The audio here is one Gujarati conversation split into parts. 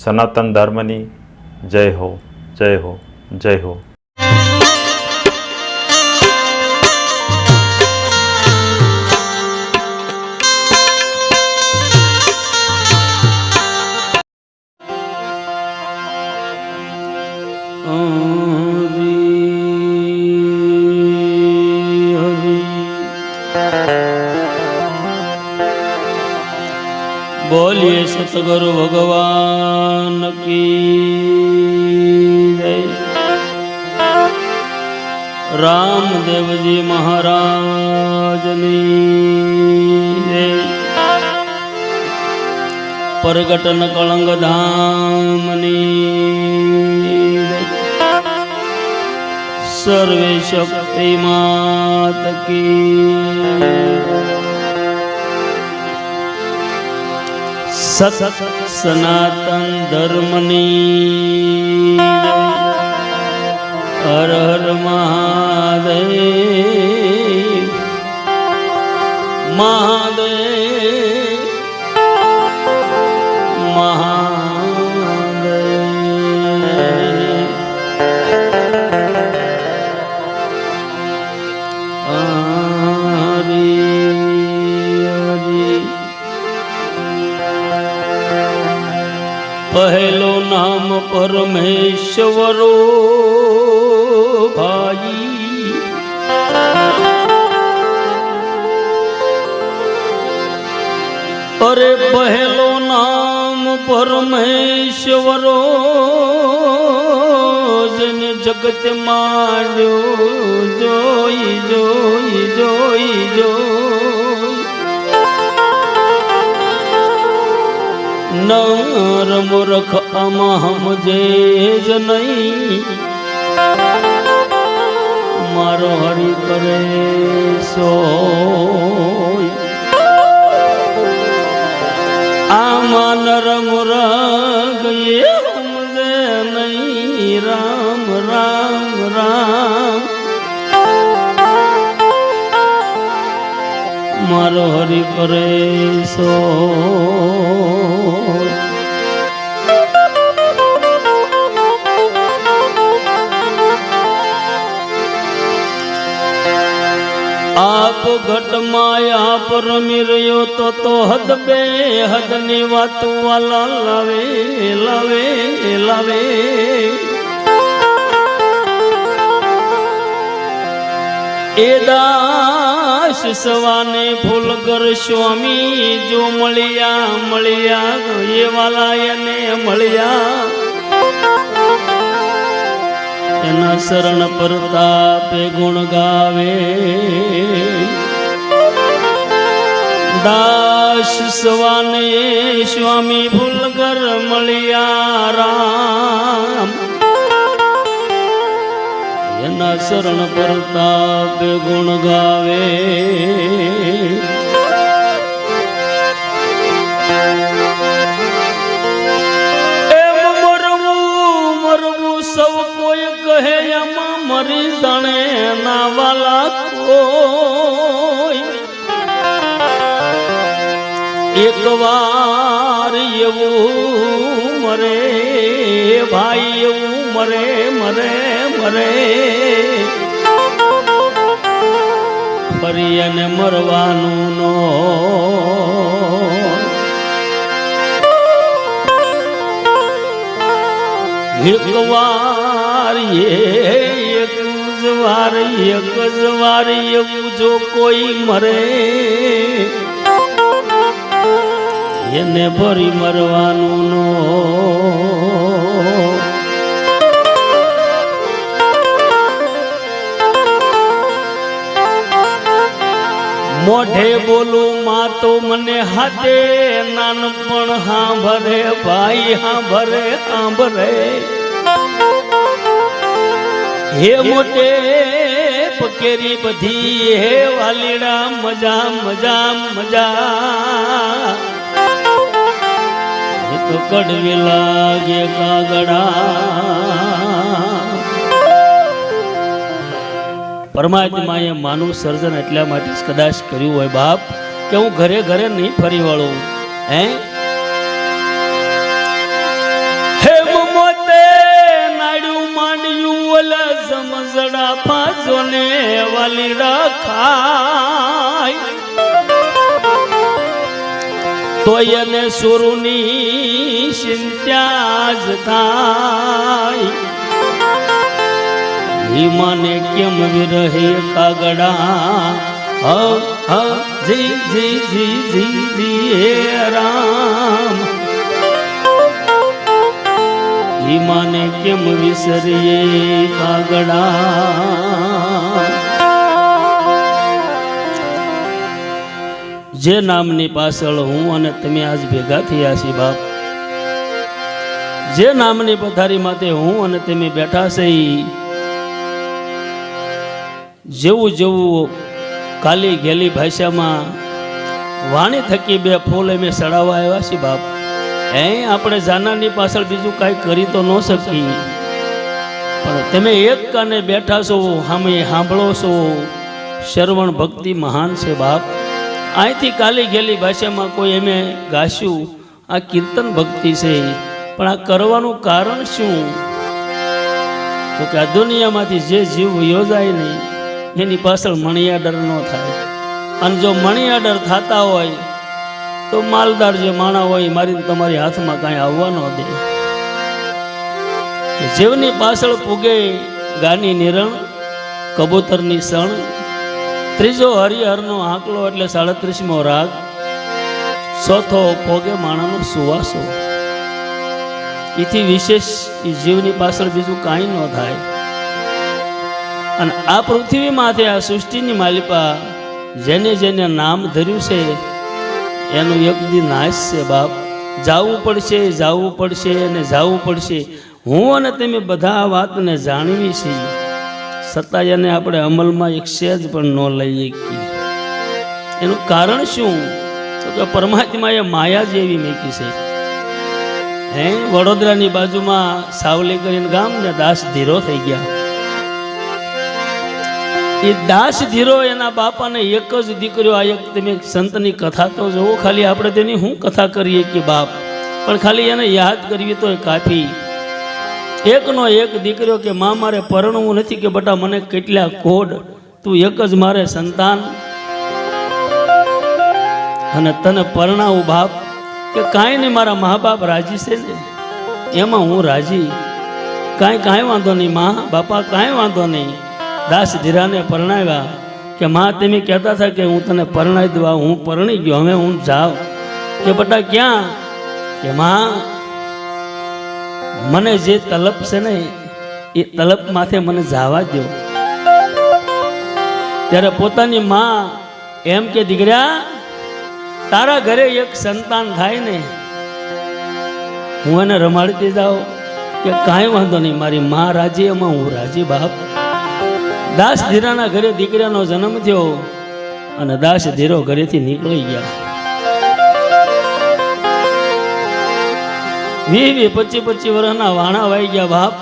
સનાતન ધર્મની જય હો, જય હો, જય હો. बोलिए सतगुरु भगवान की जय। रामदेव जी महाराज ની જય। परगटन कलंग धाम ની જય। सर्वे शक्ति मात की। सत सनातन धर्मनी हर हर महादेव महादेव महादेव। पहलो नाम परमेश्वरो भाई, अरे पहलो नाम परमेश्वरो जन जगत मारो जोई जोई जोई जोई। नर मूर्ख आमा हमजे ज नहीं, मारो हरि करे सोय। आमा नर मूर्ख ये हमजे नहीं, राम राम राम मारो हरि करे सोय। आप घट माया पर रमियो तो हद बे हद नी वात वाला लावे लावे लावे। एदाश सवाने फूल कर स्वामी जो मलिया मलिया ये वाला ने मलिया। एना शरण प्रतापे गुण गावे, दास सवाने स्वामी फूलगर मलिया राम। एना शरण प्रतापे गुण गावे। सब कोई कहे अमा मरी जाने ना वाला कोई। एक बार एवं मरे भाई एवं मरे मरे मरे। फरी अने मरवानु नो एक बार एक जवार એવું જો કોઈ મરે એને ભરી મરવાનું નો। મોઢે બોલું માં તો મને હાથે નાનપણ હાંભરે ભાઈ હાંભરે હાંભરે। हे मोटे पकेरी बधी हे वालीड़ा मजा मजा मजा। ये तो कड़वी लागे कागड़ा। परमात्माए मानव सर्जन एटला माटे कदाच कर्युं होय बाप के हूँ घरे घरे नहीं फरी वळूं। પૈડા ખાય તો એને સુરની ચિંતા જ થાય હિમાને કેમ વિરહે કાગડા જી જી જી જી જી હે રામ હિમાને કેમ વિસરીએ કાગડા જે નામની પાછળ હું અને તમે આજ ભેગા થયા છીએ બાપ જે નામની પથારી માટે હું અને તમે બેઠા છે જેવું જેવું કાલી ગેલી ભાષામાં વાણી થકી બે ફૂલ અમે સડાવવા આવ્યા છીએ બાપ આપણે જાનાની પાછળ બીજું કાંઈ કરી તો ન શકી પણ તમે એક કાને બેઠા છો સામે સાંભળો છો શ્રવણ ભક્તિ મહાન છે બાપ અહીંથી કાલી ગેલી ભાષામાં કોઈ એમે ગાશું આ કીર્તન ભક્તિ છે પણ આ કરવાનું કારણ શું તો કે આ દુનિયામાંથી જે જીવ યોજાય નહીં એની પાછળ મણિયાડર ન થાય અને જો મણિયાડર થતા હોય તો માલદાર જે માણા હોય મારીને તમારી હાથમાં કાંઈ આવવા ન દે જીવની પાછળ પૂગે ગાની નિરણ કબૂતરની સણ ત્રીજો હરિહરનો આંકલો એટલે 37મો રાગ ચોથો પોગે માણાનો સુવાસો એથી વિશેષ એ જીવની પાછળ બીજું કાંઈ ન થાય અને આ પૃથ્વીમાંથી આ સૃષ્ટિની માલિકા જેને જેને નામ ધર્યું છે એનું એક દી નાશ છે બાપ જાવું પડશે અને જાવું પડશે હું અને તમે બધા આ વાતને જાણવી છીએ છતાં એને આપણે અમલમાં એક સહેજ પણ ન લઈએ એનું કારણ શું તો કે પરમાત્માએ માયા જ એવી મૂકી છે વડોદરાની બાજુમાં સાવલી કરીને ગામ ને દાસ ધીરો થઈ ગયા એ દાસ ધીરો એના બાપાને એક જ દીકરીઓ આ એક તમે સંતની કથા તો જોવો ખાલી આપણે તેની શું કથા કરીએ કે બાપ પણ ખાલી એને યાદ કરવી તો કાફી એકનો એક દીકરો કે માં મારે પરણવું નથી કે બટા મને કેટલા કોડ તું એક જ મારે સંતાન અને તને પરણાવું બાપ કે કાંઈ નહીં મારા મા બાપ રાજી છે ને એમાં હું રાજી કાંઈ વાંધો નહીં માં બાપા કાંઈ વાંધો નહીં દાસ ધીરાને પરણાવ્યા કે માં તમે કહેતા હતા કે હું તને પરણાવી દઉં હું પરણી ગયો હવે હું જાઉં કે બટા ક્યાં કે માં મને જે તલપ છે ને એ તલપ માથે મને જવા દો ત્યારે પોતાની માં એમ કે દીકરા તારા ઘરે એક સંતાન થાય ને હું એને રમાડતી જાઉં કે કાંઈ વાંધો નહીં મારી માં રાજી એમાં હું રાજી બાપ દાસ ધીરાના ઘરે દીકરાનો જન્મ થયો અને દાસ ધીરો ઘરેથી નીકળી ગયા 20-25 વર્ષના વાણા વાઈ ગયા બાપ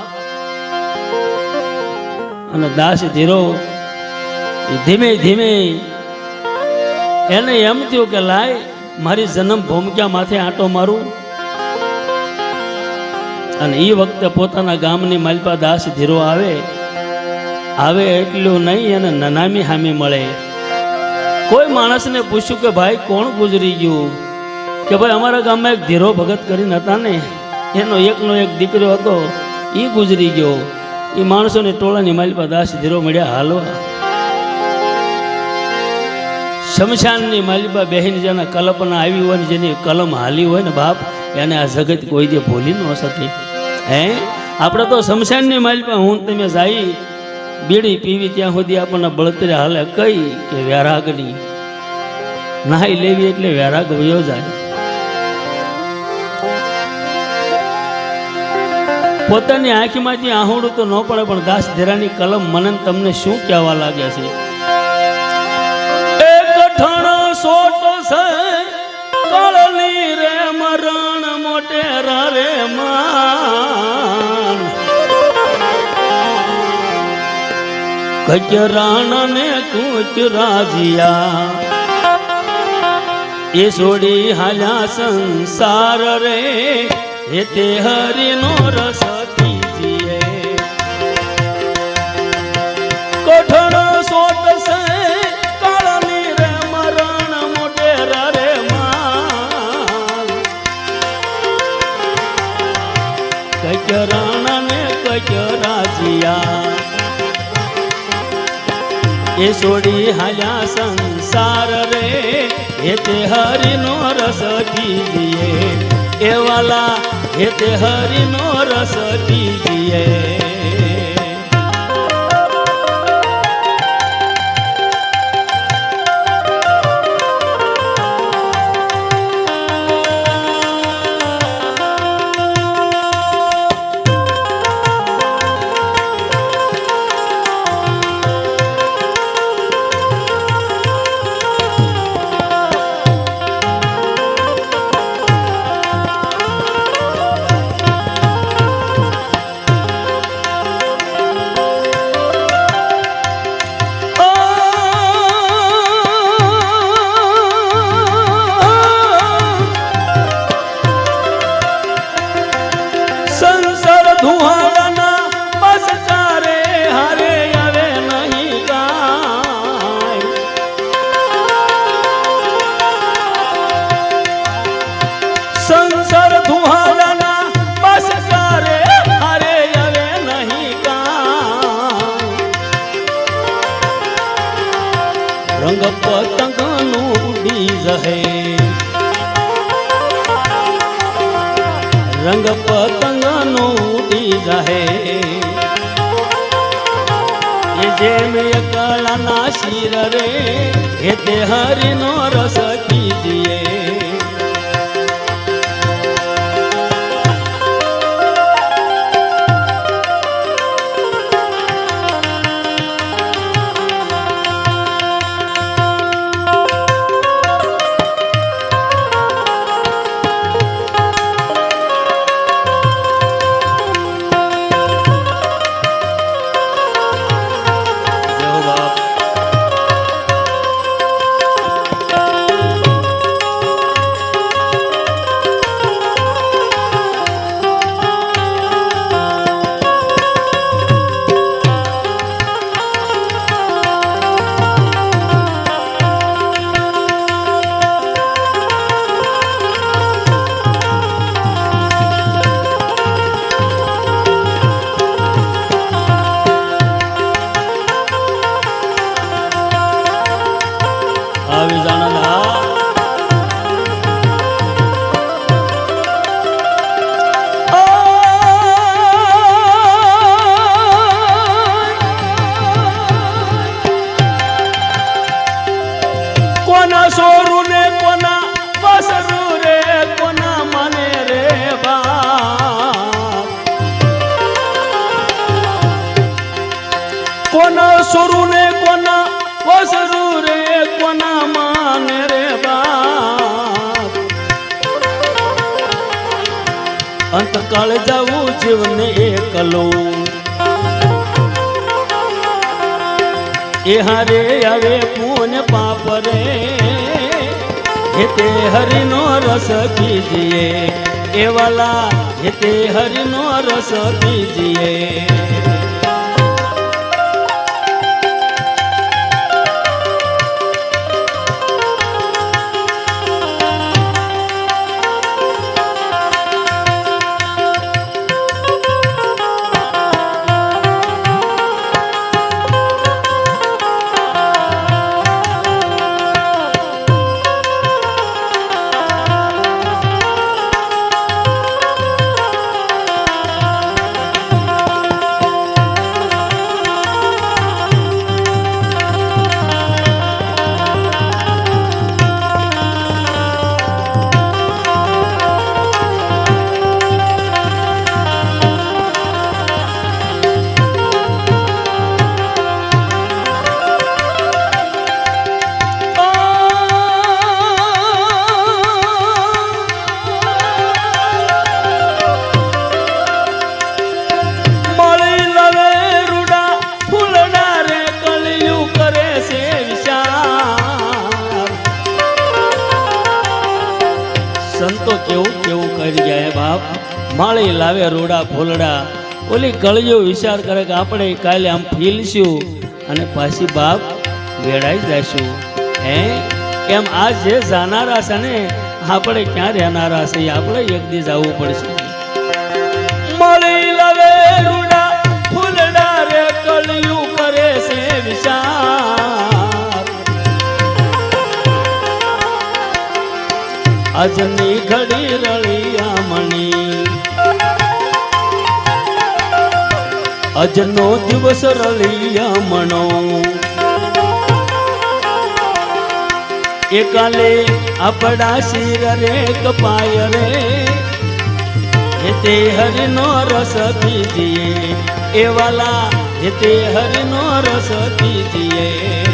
અને દાસ ધીરો ધીમે ધીમે એને એમ થયું કે લાય મારી જન્મ ભૂમિકા માથે આંટો મારું અને એ વખતે પોતાના ગામની માલપા દાસ ધીરો આવે એટલું નહીં એને નનામી હામી મળે કોઈ માણસને પૂછ્યું કે ભાઈ કોણ ગુજરી ગયું કે ભાઈ અમારા ગામમાં એક ધીરો ભગત કરીને હતા ને એનો એકનો એક દીકરો હતો એ ગુજરી ગયો એ માણસોની ટોળાની માલપા દાસ ધીરો મળ્યા હાલવા શમશાનની માલિબા બહેન જેના કલ્પના આવી હોય ને જેની કલમ હાલી હોય ને બાપ એને આ જગત કોઈ દે ભૂલી ન શકે આપણે તો શમશાનની માલિબા હું તમે જાય બીડી પીવી ત્યાં સુધી આપણને બળતરે હાલે કઈ કે વ્યારાગની નાહી લેવી એટલે વ્યારાગ વયો જાય પોતાની આંખમાંથી આહુડું તો ન પડે પણ દાસ ધીરાની કલમ મને તમને શું કહેવા લાગ્યા છે સોટો છે કળની રે મરણ મોટેરા રે માન કચરાણ ને કુચ રાજીયા એ છોડી હાલ્યા સંસાર રે એ તે હરિનો રસ પીજીએ કોઠણ સોટ છે એ છોડી હાલ્યા સંસાર રે હેતે હરિનો રસ પીજીએ એ વાલા હેતે હરિનો રસ પીજીએ રંગ પતંગનું ઉડી જહે રંગ પતંગનું ઉડી જહે એ જેમ એકલાના શિર રે હેતે હરિનો રસ પીજીએ કોના સોરુ ને કોના વસરુ રે કોના માને રે બાપ અંતકાળ જાવું જીવને એકલો એ હારે આવે પુણ્ય પાપ રે હેતે હરિનો રસ પીજીએ એ વાલા હેતે હરિનો રસ પીજીએ સંતો કેવું કેવું કરી ગયા બાપ માળી લાવે રોડા ફૂલડા ઓલી કળિયો વિચાર કરે કે આપણે કાલે આમ ફીલશું અને પાછી બાપ વેડાઈ જઈશું હે એમ આ જે જાનારા છે ને આપણે ક્યાં રહેનારા છે આપણે એક દી જવું પડશે માળી લાવે રોડા ફૂલડા રે કળિયું કરે છે વિચાર આજની ઘડી રળિયામણી આજનો દિવસ રળિયામણો એકાલે આપડા શિર રે કપાય રે તે હરિનો રસ પીજીએ એ વાલા તે હરિનો રસ પીજીએ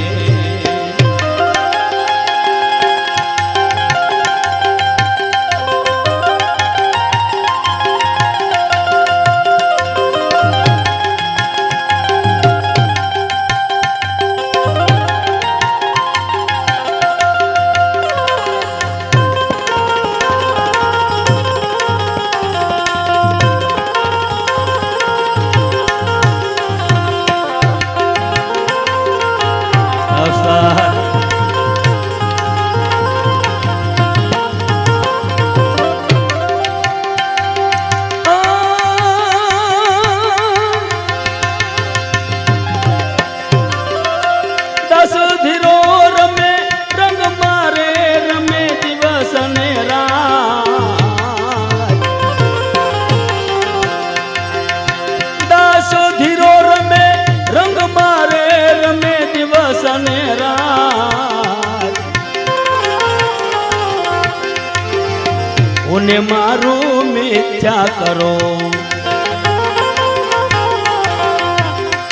ને મારું મિથ્યા કરો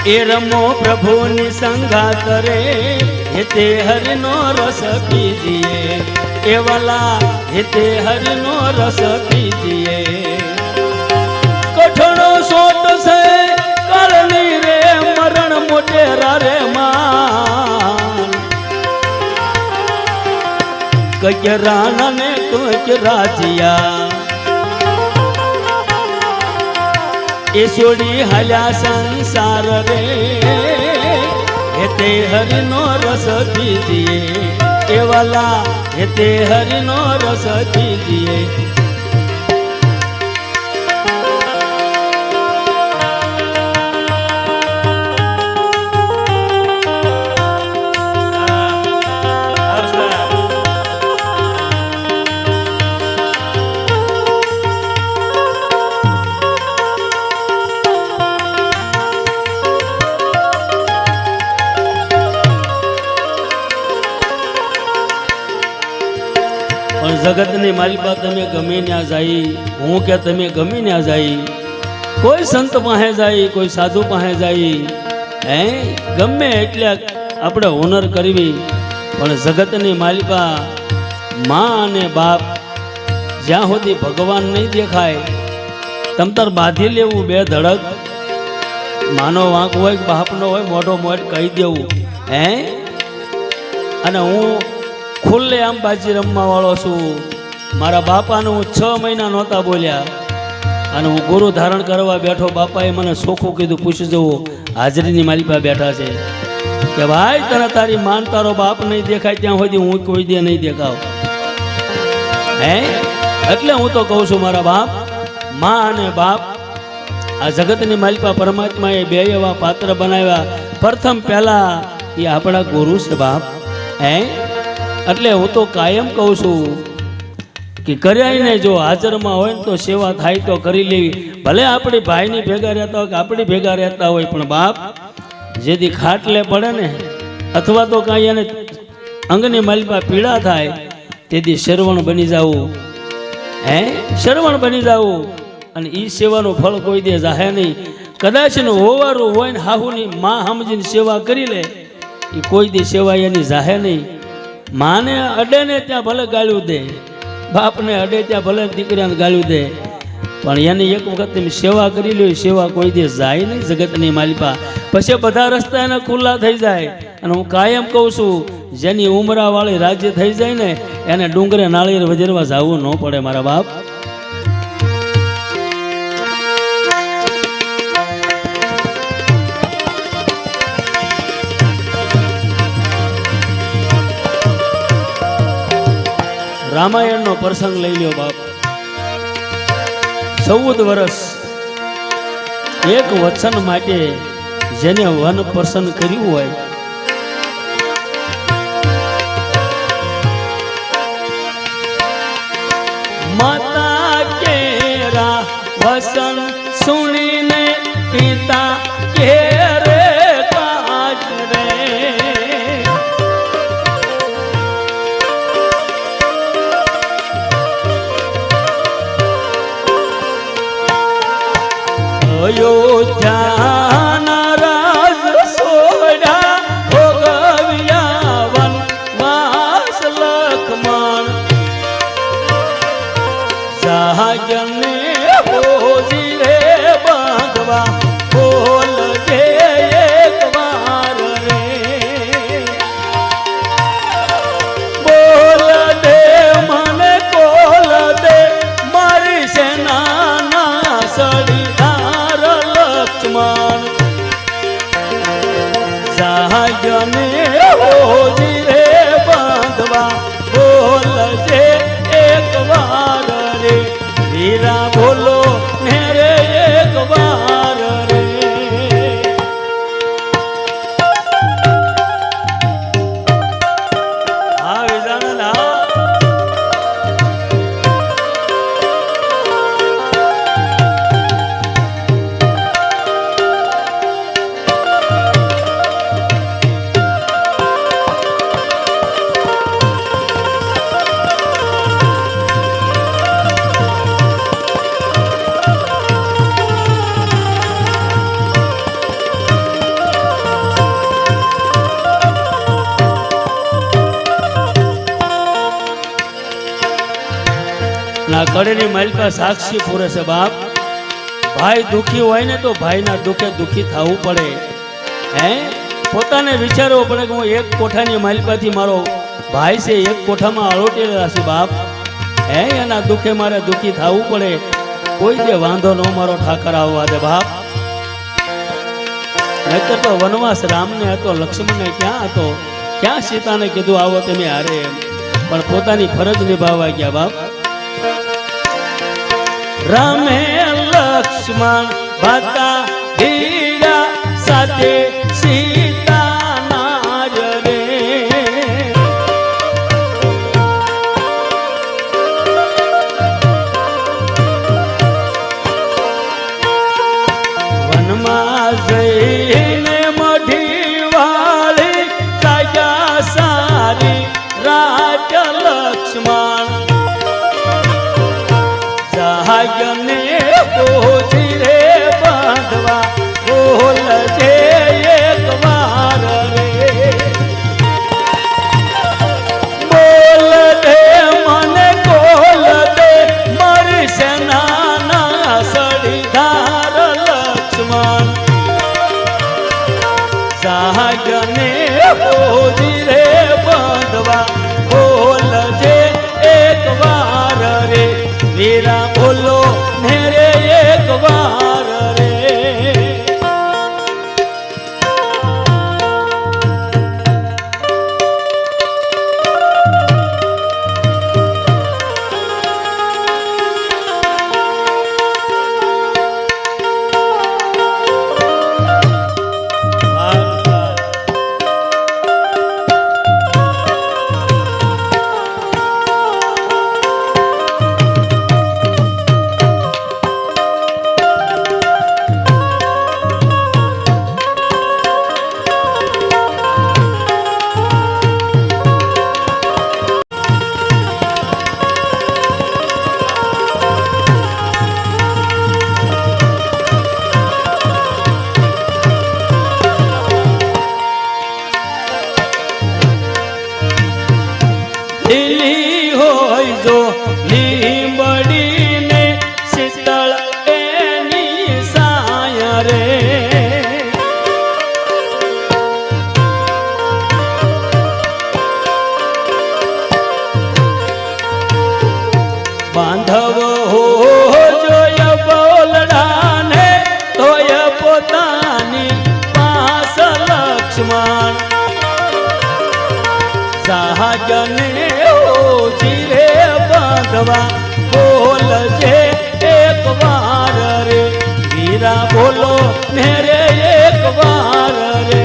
એ રમો પ્રભુની સંગાત રે તે હરિનો રસ પીજીએ એ વાલા તે હરિનો રસ પીજીએ કઠણો સોટ છે કાળની રે મરણ મોટેરા રે માન કચરા ને કચરા જીયા એ છોડી હાલ્યા સંસાર રે તે હરિનો રસ પીજીએ એ વાલા તે હરિનો રસ પીજીએ જગતની માલિકા તમે ગમે ત્યાં જાય હું કે તમે ગમે ત્યાં જાય કોઈ સંત પાસે જાય કોઈ સાધુ પાસે જાય ગમે એટલે આપણે હોનર કરવી પણ જગતની માલિકા માં અને બાપ જ્યાં સુધી ભગવાન નહીં દેખાય તમતાર બાંધી લેવું બે ધડક માનો વાંક હોય બાપનો હોય મોઢો મોઢ કહી દેવું અને હું ખુલ્લે આમ બાજી રમવા વાળો છું મારા બાપાને હું 6 મહિના નહોતા બોલ્યા અને હું ગુરુ ધારણ કરવા બેઠો બાપાએ મને ચોખ્ખું કીધું પૂછી જવું હાજરીની મારી પાસે બેઠા છે કે ભાઈ તને તારી માન તારો બાપ નહીં દેખાય ત્યાં સુધી હું કોઈ દે નહીં દેખાવ એટલે હું તો કહું છું મારા બાપ માં અને બાપ આ જગતની માલિકા પરમાત્માએ બે એવા પાત્ર બનાવ્યા પ્રથમ પહેલા એ આપણા ગુરુ છે બાપ એટલે હું તો કાયમ કહું છું કે કર્યા ને જો હાજરમાં હોય ને તો સેવા થાય તો કરી લેવી ભલે આપણી ભાઈની ભેગા રહેતા હોય કે આપણી ભેગા રહેતા હોય પણ બાપ જેથી ખાટલે પડે ને અથવા તો કાંઈ એને અંગની માલિકા પીડા થાય તેથી શરવણ બની જવું શરવણ બની જવું અને એ સેવાનું ફળ કોઈ દે જાહે નહીં કદાચ ને હોવારું હોય ને હાહુની માં સમજીને સેવા કરી લે એ કોઈ દે સેવા એની જાહે નહીં માને અડે ને ત્યાં ભલે ગાળ્યું દે બાપને અડે ત્યાં ભલે દીકરાને ગાળ્યું દે પણ એની એક વખત તમે સેવા કરી લો સેવા કોઈ દે જાય નહીં જગતની માલિકા પછી બધા રસ્તા એના ખુલ્લા થઈ જાય અને હું કાયમ કહું છું જેની ઉમરાવાળી રાજ્ય થઈ જાય ને એને ડુંગરે નાળિયેર વજરવા જવું ન પડે મારા બાપ રામાયણનો પ્રસંગ લઈ લ્યો બાપ 14 વર્ષ એક વચન માટે જેને વન પ્રસન્ન કર્યું હોય માતા કેરા વસન સુણીને પિતા કેરે કાજ રે અયોધ્યાના રાજ સોડા ભોગવ્યા વનવાસ લખમણ સહજને બોજી રે બાંધવા બોલજે એક વાર રે બોલ દે મને કોલ દે મારી સેનાના સળીધાર લક્ષ્મણ સહજને બોજી રે બાંધવા બોલજે એક વાર રે વીરા બોલો ને રે એક વાર રે હા વિજાનંદ હા ના કડેની માલિકા સાક્ષી પૂરે છે બાપ ભાઈ દુખી હોય ને તો ભાઈના દુખે દુખી થવું પડે હે પોતાને વિચારવું પડે કે હું એક કોઠાની માલિકાથી મારો ભાઈ છે એક કોઠામાં અળોટેલા છે બાપ હે એના દુખે મારે દુખી થવું પડે કોઈ દે વાંધો ન મારો ઠાકર આવવા દે બાપ નહીતર તો વનવાસ રામને હતો લક્ષ્મણને ક્યાં હતો ક્યાં સીતાને કીધું આવો તમે હારે એમ પણ પોતાની ફરજ નિભાવવા ગયા બાપ રામે લક્ષ્મણ ભતા ધીરા સાથે સીતા નાજ રે વનમાં જઈને મઢી વાળી કાયા સારી રાજ લક્ષ્મણ સહાયને બોજી રે બાંધવા બોલજે એક વાર રે બોલ દે મને કોલ દે મારી સેનાના સળીધાર લક્ષ્મણ સહાયને બોજી રે બાંધવા બોલજે એક વાર રે વીરા બોલો ને રે એક વાર રે લીલી હોય જો લીંબડીને શીતળ એની સાય રે બાંધવ હો જોય બોલડાને તોય પોતાની પાસ લક્ષ્મણ સહાજને જીરે બાંધવા બોલજે એક વાર રે વીરા બોલો ને રે એક વાર રે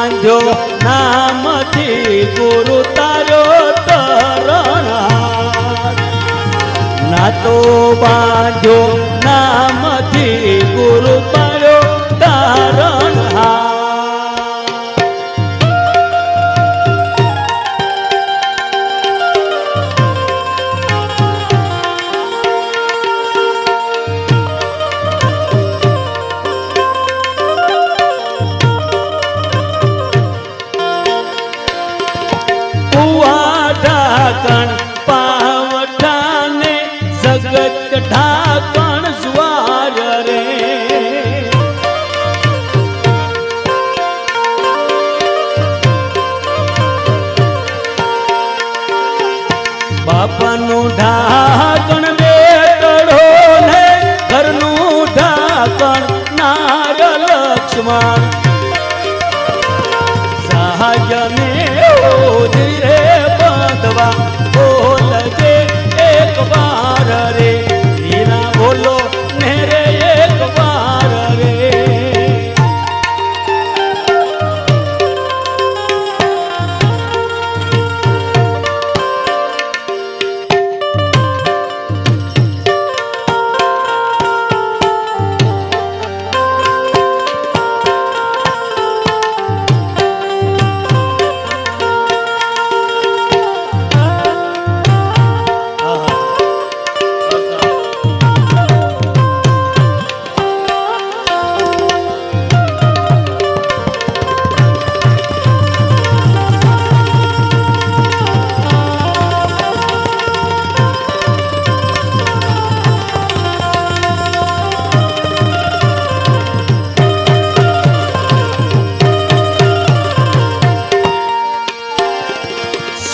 બાંધ્યો નામથી ગુરુ તારો તરણહાર નાતો બાંધ્યો નામથી ગુરુ તારો તરણહાર ઢાકણ પાવઠાને જગત ઢાકણ જ્વાર રે બાપાનું ઢાકણ બેટડો ને ઘરનું ઢાકણ નાર લક્ષ્મણ સહાયને ઓજરે બાંધવા બોલજે એક વાર રે હીરા બોલો ને રે એક વાર રે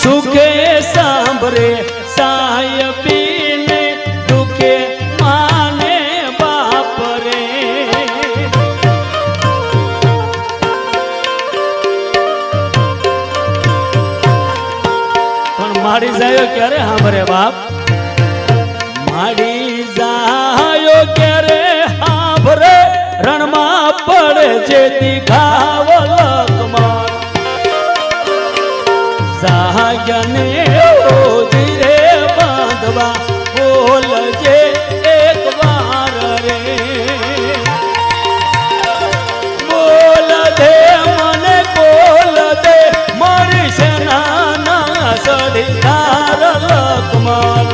સુખે સાંભળે સાહેબીને દુખે માને બાપ રે પણ માડી જાયો ક્યારે સાંભળે બાપ માડી જાયો ક્યારે સાંભળે રણમાં પડે જેથી ઘાવ લકમાં સહાયને ઓજરે બાંધવા બોલજે એક વાર રે બોલ દે મને બોલ દે મારી સેનાના સડીધાર લકમાન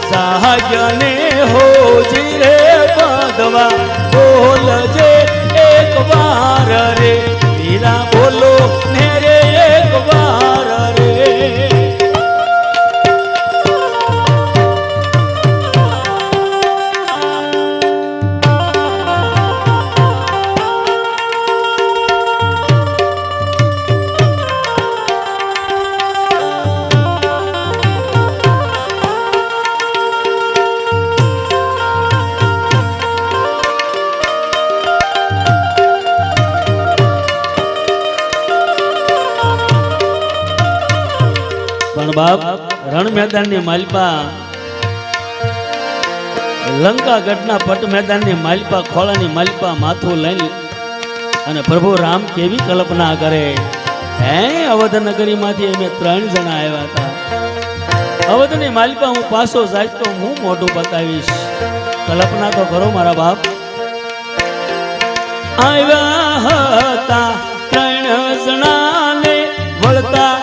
સહાયને હોજરે બાંધવા બોલજે એક વાર રે વીરા બોલો ને રે એક વાર રે પણ બાપ રણ મેદાનની માલપા લંકા ગઢના પટ મેદાનની માલપા ખોળાની માલપા માથું લઈને અને પ્રભુ રામ કેવી કલ્પના કરે હે અવધ નગરીમાંથી અમે 3 જણા આવ્યા હતા અવધની માલપા હું પાછો જાય તો હું મોઢું બતાવીશ કલ્પના તો કરો મારા બાપ આવ્યા હતા 3 જણાને વળતા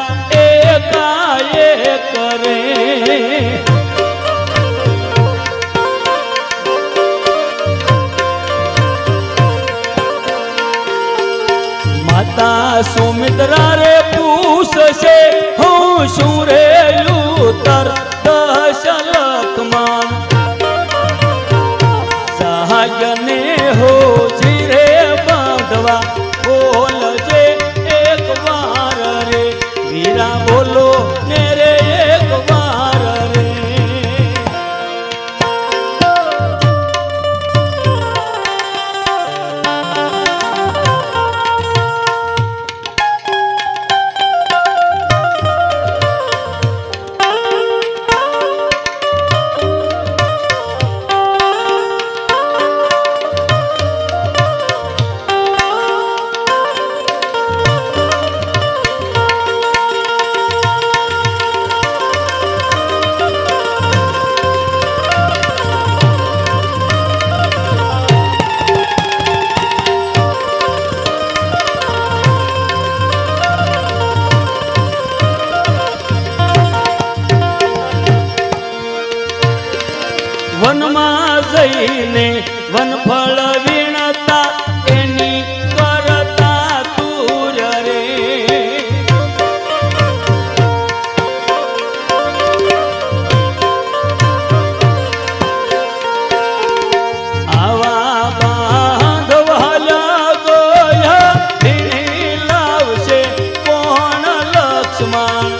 કરે માતા સુમિત્રા રે પૂછશે હું શું રે ઉતર દશ લખમાં સહાયને હોજી રે બાંધવા બોલજે એક વાર રે વીરા બોલો ને રે એક વાર રે વનફળ વીણતા એની કરતા તુર રે આવા બાંધવાલા ગોયા વીણી લાવશે કોણ લક્ષ્મણ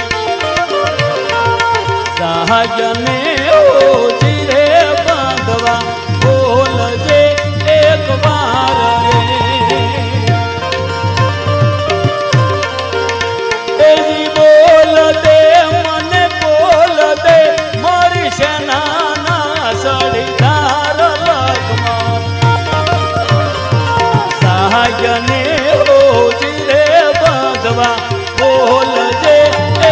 સહજને ઓછી રે બાંધવા બોલજે એક વાર રે એજી બોલ દે મને બોલ દે મારી સેનાના સળીધાર લખમણ સહજને ઓછી રે બાંધવા બોલજે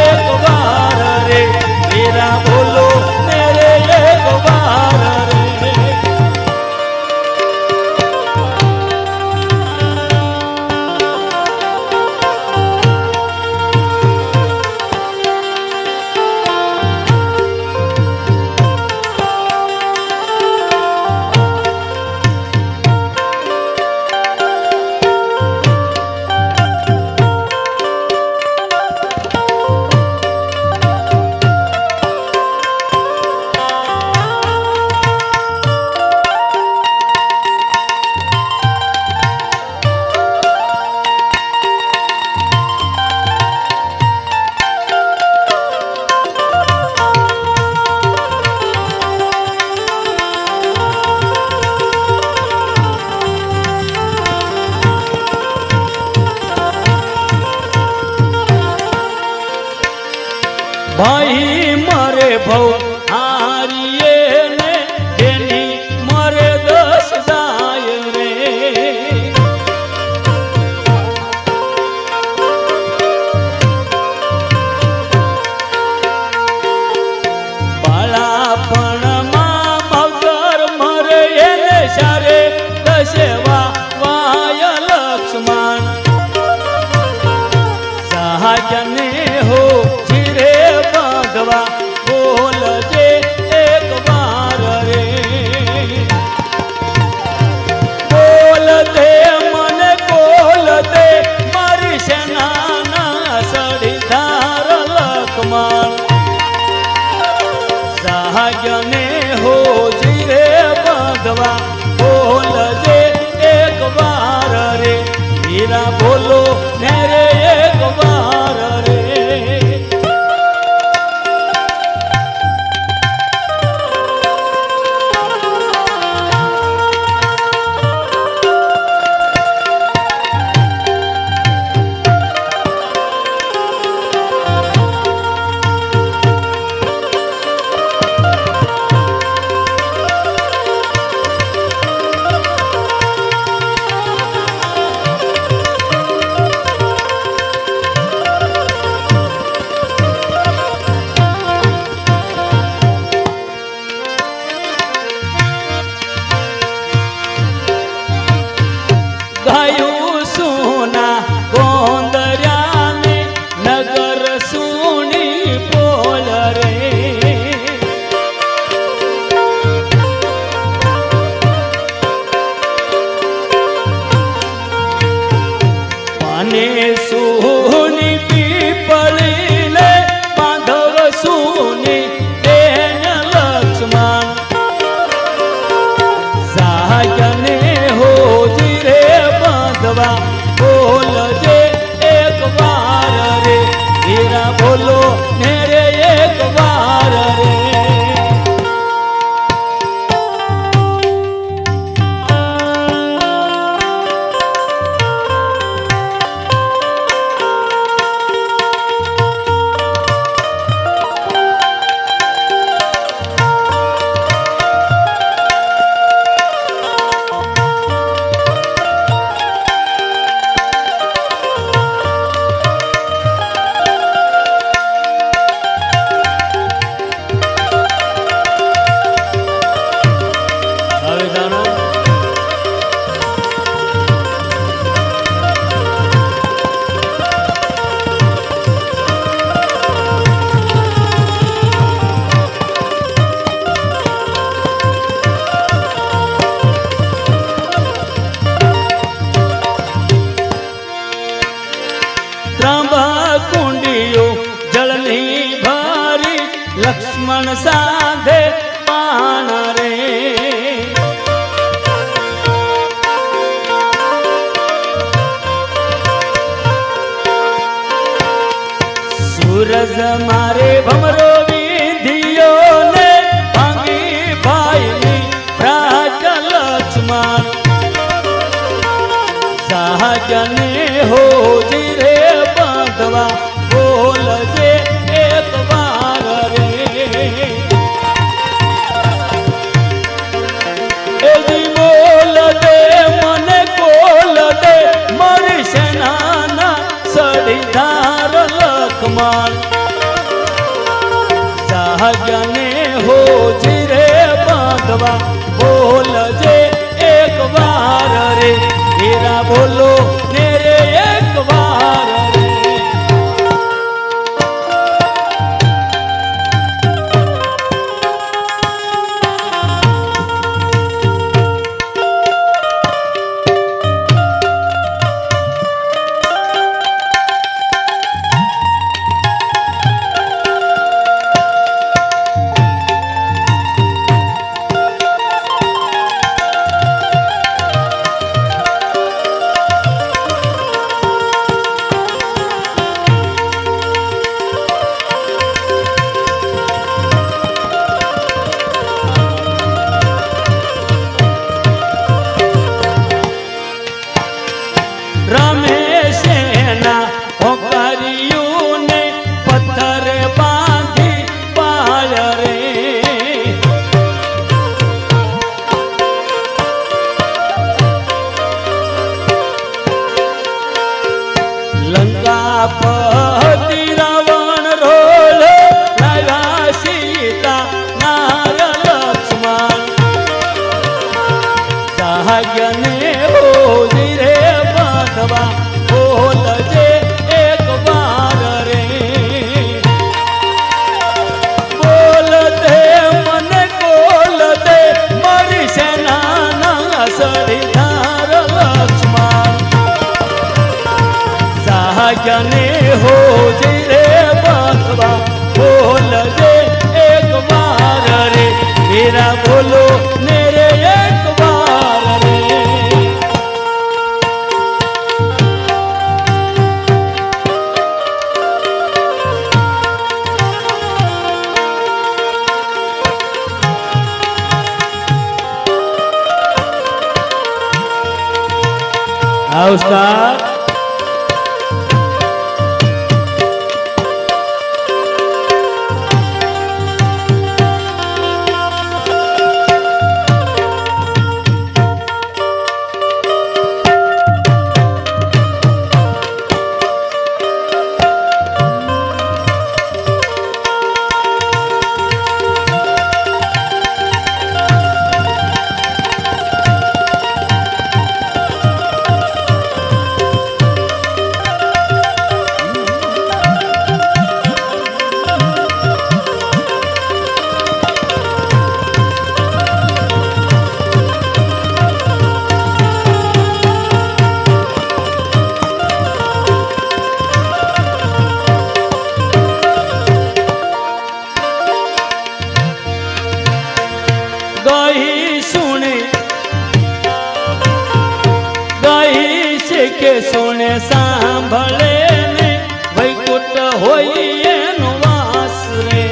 એક વાર રે વીરા બોલો મેરે એક વાર રે ભાઈ મરે ભવ હારીએ ને એની મરે દસ જાય રે બાળાપણમાં મગર મરે એને સારે દસેવા વાય લક્ષ્મણ સહજને હો બાંધવા બોલજે એક વાર રે બોલ દે મને બોલ દે મારી સેનાના સળીધાર લખમણ સહજને હોજી રે બાંધવા બોલજે એક વાર રે વીરા બોલો ને રે એક વાર રે સાધે પાણ રે સૂરજ મારે ભમરો વિધિયો ને ભાંગી ભાઈની પ્રાજ લક્ષ્મણ સહજને હોજી રે બાંધવા બોલજે એક વાર રે એજી બોલ દે મને કોલ દે મારી સેનાના સડીધાર લખમણ સહજને હોજી રે બાંધવા બોલજે એક વાર રે હીરા બોલો ને રે એક વાર રે રમેશના હોકારિયું ને પથ્થર બાંધી પાળ રે લંકા પતિ રાવણ રોલ લાવ્યા સીતા નાર લક્ષ્મણ સહાયને હોજી રે બાંધવા બોલજે એક વાર રે બોલ દે મને કોલ દે મારી સેનાના સડીધાર લક્ષ્મણ સહાયને હોજી રે બાંધવા બોલજે એક વાર રે વીરા બોલો ને રે એક વાર રે ઉસ્તાદ કે સોને સાંભળે ને વૈકુટ હોય એનો વાસ રે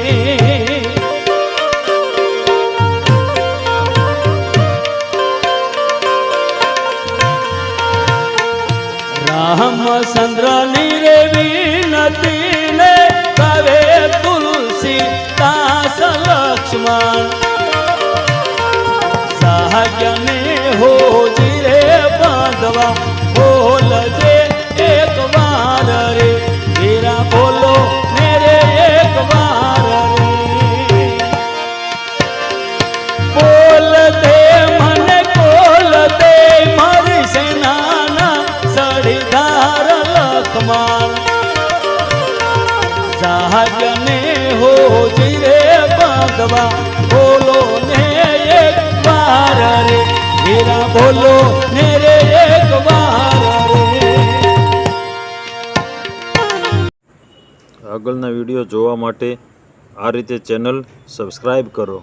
રામચંદ્ર ની રે વિનતી ને ગાવે તુલસી દાસ લક્ષ્મણ સહાયને હોજી રે બાંધવા બોલજે એક વાર રે વીરા બોલો ને રે એક વાર રે બોલ દે મને કોલ દે મારી સેનાના સડીધાર લખમણ સહાયને હોજી રે બાંધવા બોલો ને એક વાર રે વીરા બોલો ને રે એક વાર રે આગળના વિડીયો જોવા માટે આ રીતે ચેનલ સબસ્ક્રાઈબ કરો.